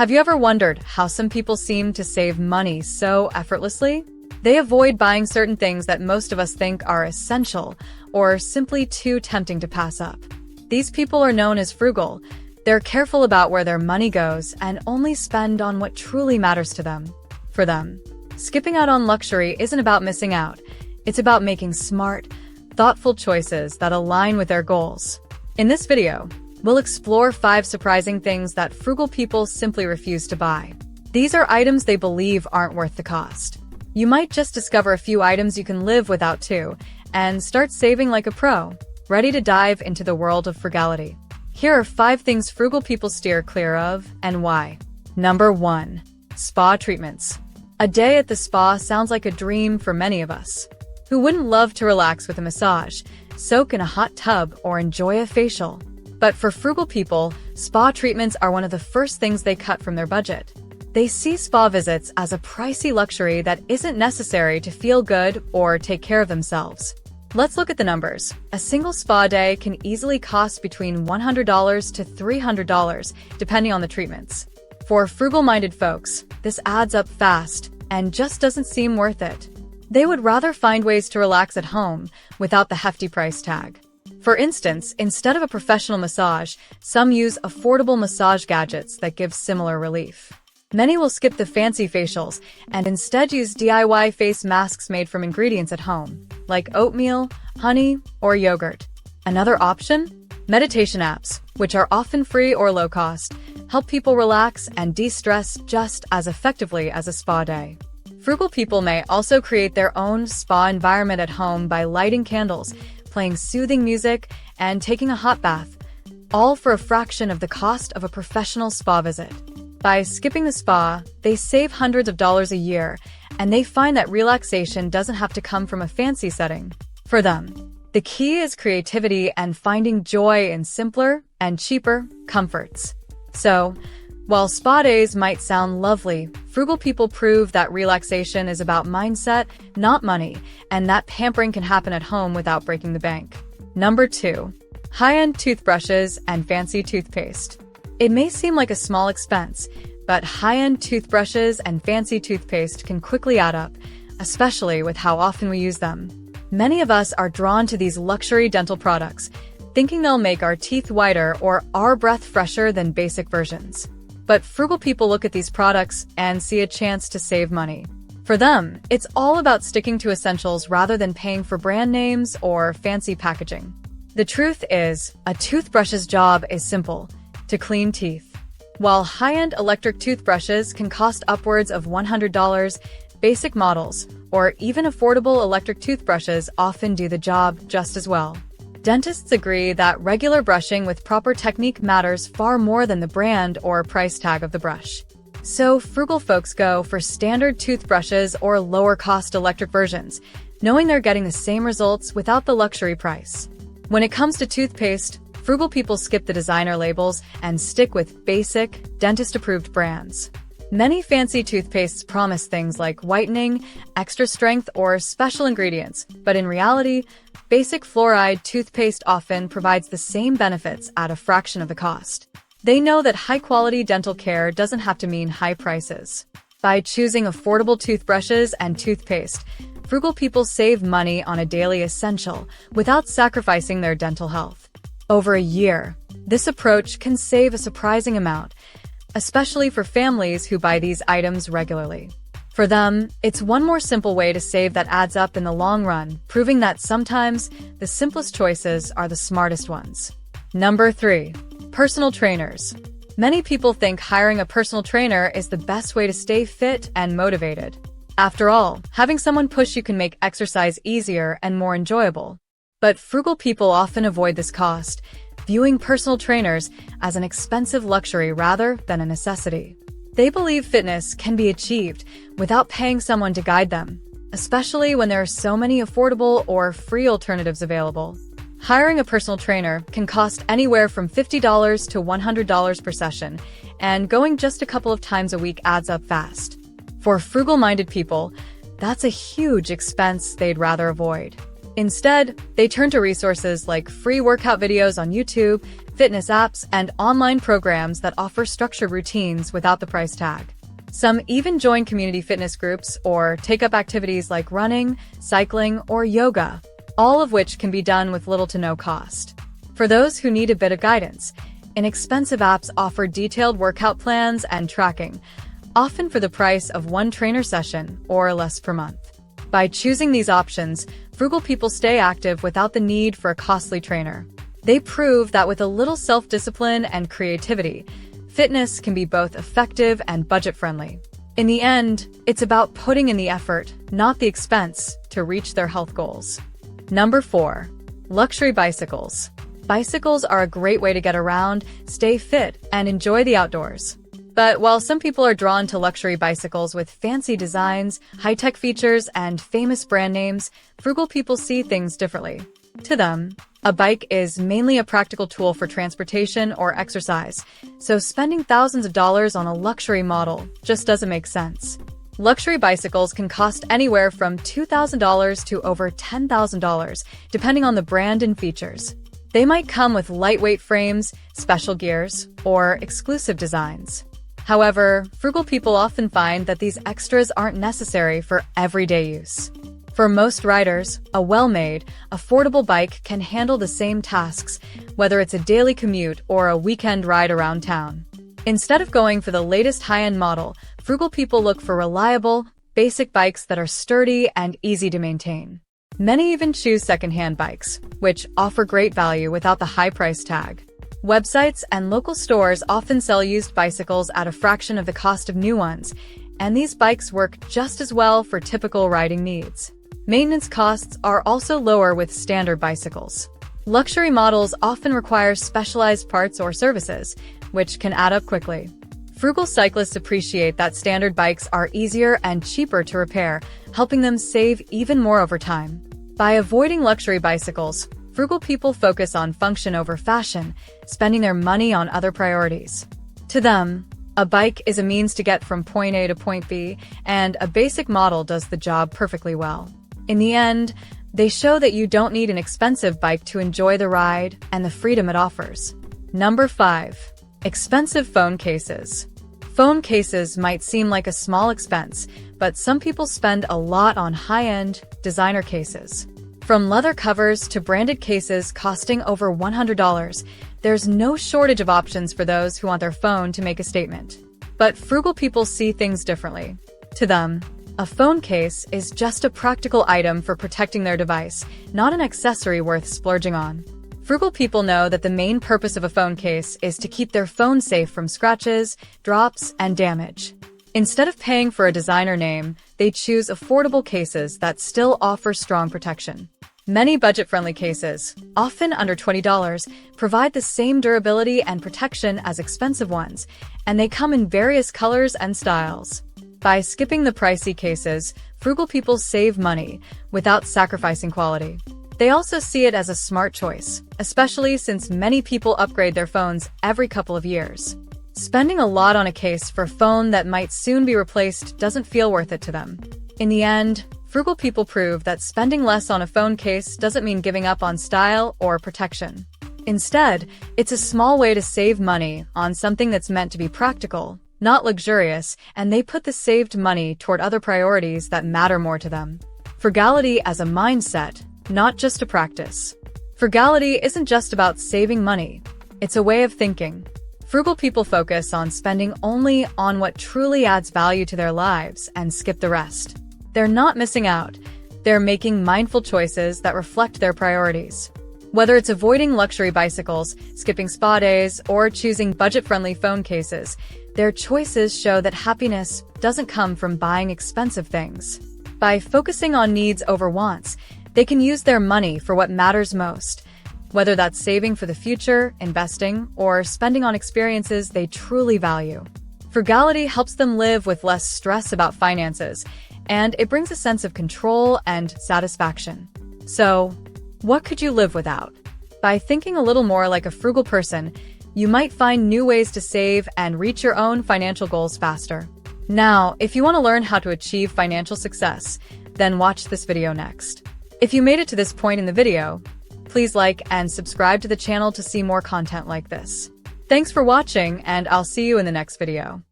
Have you ever wondered how some people seem to save money so effortlessly? They avoid buying certain things that most of us think are essential or simply too tempting to pass up. These people are known as frugal. They're careful about where their money goes and only spend on what truly matters to them. For them, skipping out on luxury isn't about missing out. It's about making smart, thoughtful choices that align with their goals. In this video, we'll explore 5 surprising things that frugal people simply refuse to buy. These are items they believe aren't worth the cost. You might just discover a few items you can live without too, and start saving like a pro, ready to dive into the world of frugality. Here are 5 things frugal people steer clear of, and why. Number 1. Spa treatments. A day at the spa sounds like a dream for many of us. Who wouldn't love to relax with a massage, soak in a hot tub, or enjoy a facial? But for frugal people, spa treatments are one of the first things they cut from their budget. They see spa visits as a pricey luxury that isn't necessary to feel good or take care of themselves. Let's look at the numbers. A single spa day can easily cost between $100 to $300, depending on the treatments. For frugal-minded folks, this adds up fast and just doesn't seem worth it. They would rather find ways to relax at home without the hefty price tag. For instance, instead of a professional massage, some use affordable massage gadgets that give similar relief. Many will skip the fancy facials and instead use DIY face masks made from ingredients at home, like oatmeal, honey, or yogurt. Another option? Meditation apps, which are often free or low cost, help people relax and de-stress just as effectively as a spa day. Frugal people may also create their own spa environment at home by lighting candles, playing soothing music, and taking a hot bath, all for a fraction of the cost of a professional spa visit. By skipping the spa, they save hundreds of dollars a year, and they find that relaxation doesn't have to come from a fancy setting. For them, the key is creativity and finding joy in simpler and cheaper comforts. So, while spa days might sound lovely, frugal people prove that relaxation is about mindset, not money, and that pampering can happen at home without breaking the bank. Number 2. High-end toothbrushes and fancy toothpaste. It may seem like a small expense, but high-end toothbrushes and fancy toothpaste can quickly add up, especially with how often we use them. Many of us are drawn to these luxury dental products, thinking they'll make our teeth whiter or our breath fresher than basic versions. But frugal people look at these products and see a chance to save money. For them, it's all about sticking to essentials rather than paying for brand names or fancy packaging. The truth is, a toothbrush's job is simple: to clean teeth. While high-end electric toothbrushes can cost upwards of $100, basic models, or even affordable electric toothbrushes often do the job just as well. Dentists agree that regular brushing with proper technique matters far more than the brand or price tag of the brush. So frugal folks go for standard toothbrushes or lower-cost electric versions, knowing they're getting the same results without the luxury price. When it comes to toothpaste, frugal people skip the designer labels and stick with basic, dentist-approved brands. Many fancy toothpastes promise things like whitening, extra strength, or special ingredients, but in reality, basic fluoride toothpaste often provides the same benefits at a fraction of the cost. They know that high-quality dental care doesn't have to mean high prices. By choosing affordable toothbrushes and toothpaste, frugal people save money on a daily essential without sacrificing their dental health. Over a year, this approach can save a surprising amount, especially for families who buy these items regularly. For them, it's one more simple way to save that adds up in the long run, proving that sometimes the simplest choices are the smartest ones. Number 3. Personal trainers. Many people think hiring a personal trainer is the best way to stay fit and motivated. After all, having someone push you can make exercise easier and more enjoyable. But frugal people often avoid this cost, viewing personal trainers as an expensive luxury rather than a necessity. They believe fitness can be achieved without paying someone to guide them, especially when there are so many affordable or free alternatives available. Hiring a personal trainer can cost anywhere from $50 to $100 per session, and going just a couple of times a week adds up fast. For frugal-minded people, that's a huge expense they'd rather avoid. Instead, they turn to resources like free workout videos on YouTube, fitness apps, and online programs that offer structured routines without the price tag. Some even join community fitness groups or take up activities like running, cycling, or yoga, all of which can be done with little to no cost. For those who need a bit of guidance, inexpensive apps offer detailed workout plans and tracking, often for the price of one trainer session or less per month. By choosing these options, frugal people stay active without the need for a costly trainer. They prove that with a little self-discipline and creativity, fitness can be both effective and budget-friendly. In the end, it's about putting in the effort, not the expense, to reach their health goals. Number 4. Luxury bicycles. Bicycles are a great way to get around, stay fit, and enjoy the outdoors. But while some people are drawn to luxury bicycles with fancy designs, high-tech features, and famous brand names, frugal people see things differently. To them, a bike is mainly a practical tool for transportation or exercise, so spending thousands of dollars on a luxury model just doesn't make sense. Luxury bicycles can cost anywhere from $2,000 to over $10,000, depending on the brand and features. They might come with lightweight frames, special gears, or exclusive designs. However, frugal people often find that these extras aren't necessary for everyday use. For most riders, a well-made, affordable bike can handle the same tasks, whether it's a daily commute or a weekend ride around town. Instead of going for the latest high-end model, frugal people look for reliable, basic bikes that are sturdy and easy to maintain. Many even choose second-hand bikes, which offer great value without the high price tag. Websites and local stores often sell used bicycles at a fraction of the cost of new ones, and these bikes work just as well for typical riding needs. Maintenance costs are also lower with standard bicycles. Luxury models often require specialized parts or services, which can add up quickly. Frugal cyclists appreciate that standard bikes are easier and cheaper to repair, helping them save even more over time. By avoiding luxury bicycles, frugal people focus on function over fashion, spending their money on other priorities. To them, a bike is a means to get from point A to point B, and a basic model does the job perfectly well. In the end, they show that you don't need an expensive bike to enjoy the ride and the freedom it offers. Number 5. Expensive phone cases. Phone cases might seem like a small expense, but some people spend a lot on high-end, designer cases. From leather covers to branded cases costing over $100, there's no shortage of options for those who want their phone to make a statement. But frugal people see things differently. To them, a phone case is just a practical item for protecting their device, not an accessory worth splurging on. Frugal people know that the main purpose of a phone case is to keep their phone safe from scratches, drops, and damage. Instead of paying for a designer name, they choose affordable cases that still offer strong protection. Many budget-friendly cases, often under $20, provide the same durability and protection as expensive ones, and they come in various colors and styles. By skipping the pricey cases, frugal people save money without sacrificing quality. They also see it as a smart choice, especially since many people upgrade their phones every couple of years. Spending a lot on a case for a phone that might soon be replaced doesn't feel worth it to them. In the end, frugal people prove that spending less on a phone case doesn't mean giving up on style or protection. Instead, it's a small way to save money on something that's meant to be practical, not luxurious, and they put the saved money toward other priorities that matter more to them. Frugality as a mindset, not just a practice. Frugality isn't just about saving money. It's a way of thinking. Frugal people focus on spending only on what truly adds value to their lives and skip the rest. They're not missing out. They're making mindful choices that reflect their priorities. Whether it's avoiding luxury bicycles, skipping spa days, or choosing budget-friendly phone cases, their choices show that happiness doesn't come from buying expensive things. By focusing on needs over wants, they can use their money for what matters most, whether that's saving for the future, investing, or spending on experiences they truly value. Frugality helps them live with less stress about finances, and it brings a sense of control and satisfaction. So, what could you live without? By thinking a little more like a frugal person, you might find new ways to save and reach your own financial goals faster. Now, if you want to learn how to achieve financial success, then watch this video next. If you made it to this point in the video, Please like and subscribe to the channel to see more content like this. Thanks for watching, and I'll see you in the next video.